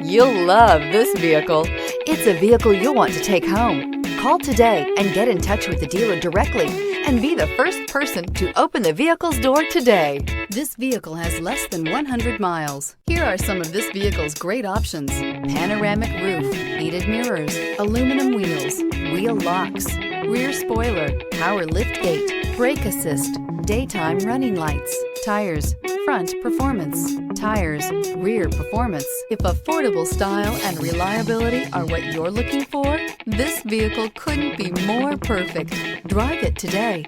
You'll love this vehicle. It's a vehicle you'll want to take home. Call today and get in touch with the dealer directly and be the first person to open the vehicle's door today. This vehicle has less than 100 miles. Here are some of this vehicle's great options: panoramic roof, heated mirrors, aluminum wheels, wheel locks, rear spoiler, power liftgate, brake assist, daytime running lights, tires, front performance, tires, rear performance. If affordable style and reliability are what you're looking for, this vehicle couldn't be more perfect. Drive it today.